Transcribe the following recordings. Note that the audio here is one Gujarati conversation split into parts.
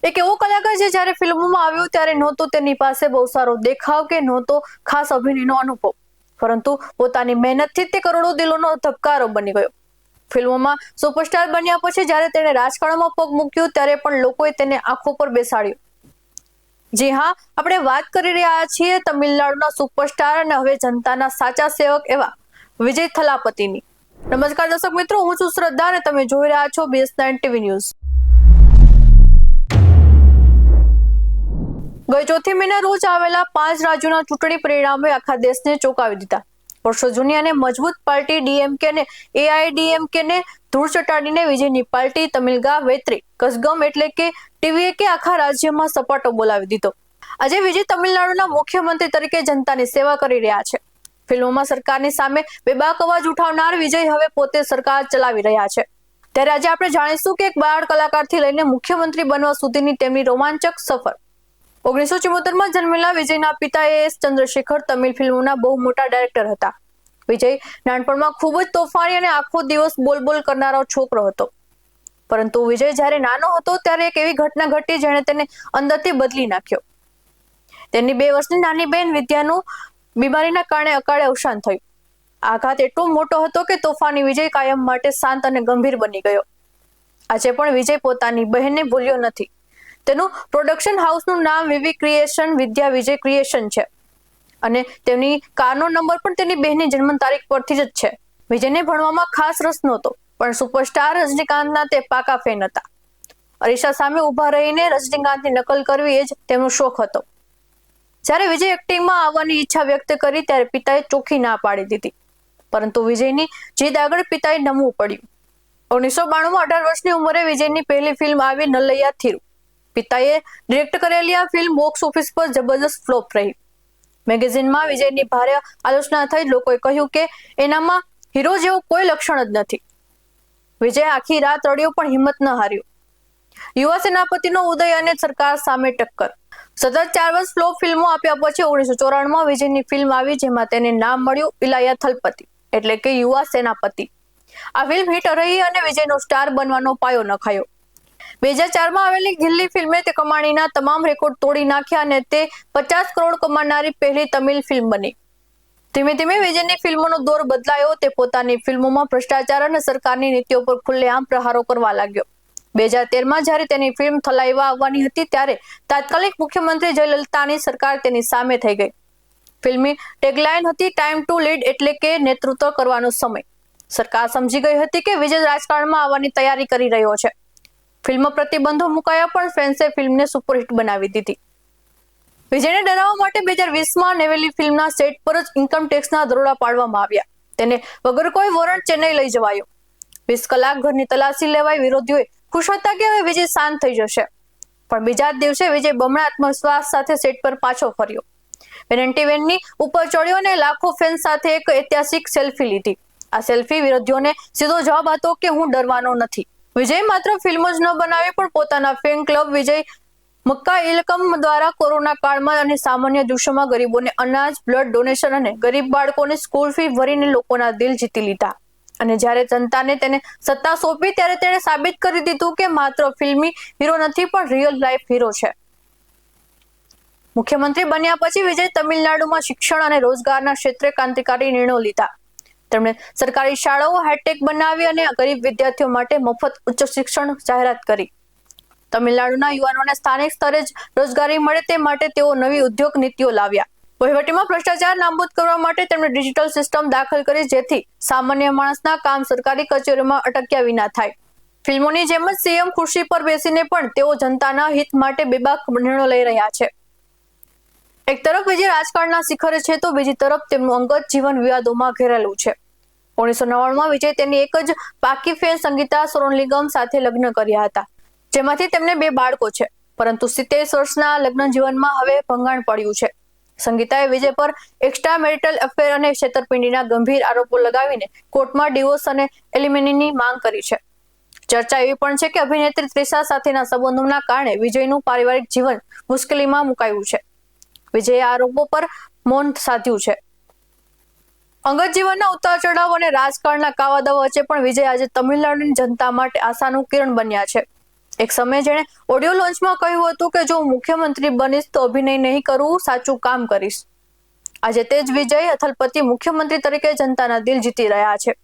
એક એવો કલાકાર છે જ્યારે ફિલ્મોમાં આવ્યો ત્યારે નહોતો તેની પાસે બહુ સારો દેખાવ કે નહોતો ખાસ અભિનયનો અનુભવ, પરંતુ પોતાની મહેનતથી તે કરોડો દિલોનો ધબકારો બની ગયો. ફિલ્મોમાં સુપરસ્ટાર બન્યા પછી જ્યારે તેણે રાજકારણમાં પગ મૂક્યો ત્યારે પણ લોકોએ તેને આંખો પર બેસાડ્યો. જી હા, આપણે વાત કરી રહ્યા છીએ તમિલનાડુના સુપરસ્ટાર અને હવે જનતાના સાચા સેવક એવા વિજય થલાપતિની. નમસ્કાર દર્શક મિત્રો, હું છું શ્રદ્ધા અને તમે જોઈ રહ્યા છો BS9 TV ન્યૂઝ. ગઈ ચોથી મેના રોજ આવેલા 5 રાજ્યોના ચૂંટણી પરિણામોએ આખા દેશને ચોંકાવી દીધા. વર્ષો જૂની અને મજબૂત પાર્ટી DMK અને AIDMK ને ધૂળ ચટાડીને વિજયની પાર્ટી તમિલગા વેત્રી કસગમ એટલે કે TVK આખા રાજ્યમાં સપાટો બોલાવી દીધો. આજે વિજય તમિલનાડુના મુખ્યમંત્રી તરીકે જનતાની સેવા કરી રહ્યા છે. ફિલ્મોમાં સરકારની સામે બેબાક અવાજ ઉઠાવનાર વિજય હવે પોતે સરકાર ચલાવી રહ્યા છે. ત્યારે આજે આપણે જાણીશું કે એક બાળ કલાકારથી લઈને મુખ્યમંત્રી બનવા સુધીની તેમની રોમાંચક સફર. 1974માં જન્મેલા વિજયના પિતા AS ચંદ્રશેખર તમિલ ફિલ્મોના બહુ મોટા ડાયરેક્ટર હતા. વિજય નાનપણમાં ખૂબ જ તોફાની અને આખો દિવસ બોલ કરનારો છોકરો હતો. પરંતુ વિજય જ્યારે નાનો હતો ત્યારે એક એવી ઘટના ઘટી જેણે તેને અંદરથી બદલી નાખ્યો. તેની 2 વર્ષની નાની બહેન વિદ્યાનું બીમારીના કારણે અકાળે અવસાન થયું. આઘાત એટલો મોટો હતો કે તોફાની વિજય કાયમ માટે શાંત અને ગંભીર બની ગયો. આજે પણ વિજય પોતાની બહેનને ભૂલ્યો નથી. તેનું પ્રોડક્શન હાઉસનું નામ વિવી ક્રિએશન વિદ્યા વિજય ક્રિએશન છે અને તેમની કારનો નંબર પણ તેની બહેનની જન્મ તારીખ પરથી જ છે. વિજયને ભણવામાં ખાસ રસ નહોતો, પણ સુપરસ્ટાર રજનીકાંતના તે પાકા ફેન હતા. અરીસા સામે ઊભા રહીને રજનીકાંતની નકલ કરવી એ જ તેમનો શોખ હતો. જ્યારે વિજય એક્ટિંગમાં આવવાની ઈચ્છા વ્યક્ત કરી ત્યારે પિતાએ ચોખ્ખી ના પાડી દીધી, પરંતુ વિજયની જીદ આગળ પિતાએ નમવું પડ્યું. 1992માં 18 વર્ષની ઉંમરે વિજયની પહેલી ફિલ્મ આવી નલ્લૈયા થીરુ. પિતાએ ડિરેક્ટ કરેલી આ ફિલ્મ બોક્સ ઓફિસ પર જબરદસ્ત ફ્લોપ રહી. મેગેઝિનમાં વિજયની ભારે આલોચના થઈ. લોકોએ કહ્યું કે એનામાં હીરો જેવું કોઈ લક્ષણ જ નથી. વિજય આખી રાત રડ્યો પણ હિંમત ન હાર્યો. યુવા સેનાપતિનો ઉદય અને સરકાર સામે ટક્કર. સતત 4 વર્ષ ફ્લોપ ફિલ્મો આપ્યા પછી 1994માં વિજયની ફિલ્મ આવી જેમાં તેને નામ મળ્યું ઇલાયા થલપતિ એટલે કે યુવા સેનાપતિ. આ ફિલ્મ હિટ રહી અને વિજયનો સ્ટાર બનવાનો પાયો નખાયો. 2004માં આવેલી ગિલ્લી ફિલ્મે તે કમાણીના તમામ રેકોર્ડ તોડી નાખ્યા અને તે 50 કરોડ કમાનારી પહેલી તમિલ ફિલ્મ બની. ધીમે ધીમે વિજયની ફિલ્મોનો દોર બદલાયો. તે પોતાની ફિલ્મોમાં ભ્રષ્ટાચાર અને સરકારની નીતિઓ પર ખુલ્લેઆમ પ્રહારો કરવા લાગ્યો. 2013માં જ્યારે તેની ફિલ્મ થલાઈવા આવવાની હતી ત્યારે તાત્કાલિક મુખ્યમંત્રી જયલલિતાની સરકાર તેની સામે થઈ ગઈ. ફિલ્મની ટેગલાઇન હતી ટાઈમ ટુ લીડ એટલે કે નેતૃત્વ કરવાનો સમય. સરકાર સમજી ગઈ હતી કે વિજય રાજકારણમાં આવવાની તૈયારી કરી રહ્યો છે. ફિલ્મ પ્રતિબંધો મુકાયા પણ ફેન્સે ફિલ્મને સુપરહિટ બનાવી દીધી. વિજયને ડરાવવા માટે 2020માં નેવેલી ફિલ્મના સેટ પર જ ઇન્કમ ટેક્સના દરોડા પાડવામાં આવ્યા. તેને વગર કોઈ વોરંટ ચેન્નઈ લઈ જવાયો. 20 કલાક ઘરની તલાશી લેવાઈ. વિરોધીઓ ખુશ હતા કે હવે વિજય શાંત થઈ જશે, પણ બીજા જ દિવસે વિજય બમણા આત્મવિશ્વાસ સાથે સેટ પર પાછો ફર્યો. વેનિટી વેનની ઉપર ચડ્યો અને લાખો ફેન્સ સાથે એક ઐતિહાસિક સેલ્ફી લીધી. આ સેલ્ફી વિરોધીઓને સીધો જવાબ હતો કે હું ડરવાનો નથી. વિજય માત્ર ફિલ્મ જ ન બનાવી પણ પોતાના ફેન ક્લબ વિજય મક્કા ઇલકમ દ્વારા કોરોના કાળમાં અને સામાન્ય દિવસોમાં ગરીબોને અનાજ, બ્લડ ડોનેશન અને ગરીબ બાળકોને સ્કૂલ ફી ભરીને લોકોના દિલ જીતી લીધા. અને જ્યારે જનતાને તેને સત્તા સોંપી ત્યારે તેણે સાબિત કરી દીધું કે માત્ર ફિલ્મી હીરો નથી પણ રિયલ લાઈફ હીરો છે. મુખ્યમંત્રી બન્યા પછી વિજય તમિલનાડુમાં શિક્ષણ અને રોજગારના ક્ષેત્રે ક્રાંતિકારી નિર્ણયો લીધા. તેમણે સરકારી શાળાઓ હાઈટેક બનાવી અને ગરીબ વિદ્યાર્થીઓ માટે મફત ઉચ્ચ શિક્ષણ જાહેરાત કરી. તમિલનાડુના યુવાનોને સ્થાનિક સ્તરે જ રોજગારી મળે તે માટે તેઓ નવી ઉદ્યોગ નીતિઓ લાવ્યા. વહીવટીમાં ભ્રષ્ટાચાર નાબૂદ કરવા માટે તેમણે ડિજિટલ સિસ્ટમ દાખલ કરી જેથી સામાન્ય માણસના કામ સરકારી કચેરીઓમાં અટક્યા વિના થાય. ફિલ્મોની જેમ જ CM ખુરશી પર બેસીને પણ તેઓ જનતાના હિત માટે બેબાક નિર્ણયો લઈ રહ્યા છે. એક તરફ વિજય રાજકારણના શિખરે છે તો બીજી તરફ તેમનું અંગત જીવન વિવાદોમાં ઘેરાયેલું છે. 1999માં વિજય તેની એક જ પાકી ફેન સંગીતા સોનલિગમ સાથે લગ્ન કર્યા હતા, જેમાંથી તેમને 2 બાળકો છે. પરંતુ 27 વર્ષના લગ્ન જીવનમાં હવે ભંગાણ પડ્યું છે. સંગીતાએ વિજય પર એક્સ્ટ્રા મેરિટલ અફેર અને છેતરપિંડીના ગંભીર આરોપો લગાવીને કોર્ટમાં ડિવોર્સ અને એલિમનીની માંગ કરી છે. ચર્ચા એવી પણ છે કે અભિનેત્રી ત્રિશા સાથેના સંબંધોના કારણે વિજયનું પારિવારિક જીવન મુશ્કેલીમાં મુકાયું છે. વિજયે આરોપો પર મૌન સાધ્યું છે. અંગત જીવનના ઉતાર ચઢાવ અને રાજકારણના કાવાદાવા વચ્ચે પણ વિજય આજે તમિલનાડુની જનતા માટે આશાનું કિરણ બન્યા છે. એક સમયે જેણે ઓડિયો લોન્ચમાં કહ્યું હતું કે જો હું મુખ્યમંત્રી બનીશ તો અભિનય નહીં કરું, સાચું કામ કરીશ. આજે તે જ વિજય અથલપતિ મુખ્યમંત્રી તરીકે જનતાના દિલ જીતી રહ્યા છે.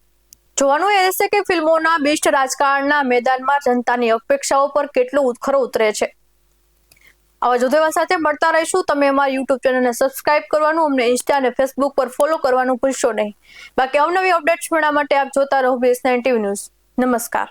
જોવાનું એ રહેશે કે ફિલ્મોના બીસ્ટ રાજકારણના મેદાનમાં જનતાની અપેક્ષાઓ પર કેટલું ખરો ઉતરે છે. આવા જ ઉદ્યોગ સાથે મળતા રહીશું. તમે અમારી યુટ્યુબ ચેનલને સબસ્ક્રાઇબ કરવાનું, અમને ઇન્સ્ટા અને ફેસબુક પર ફોલો કરવાનું ભૂલશો નહીં. બાકી અવનવી અપડેટ્સ મેળવવા માટે આપ જોતા રહો BS9 TV ન્યૂઝ. નમસ્કાર.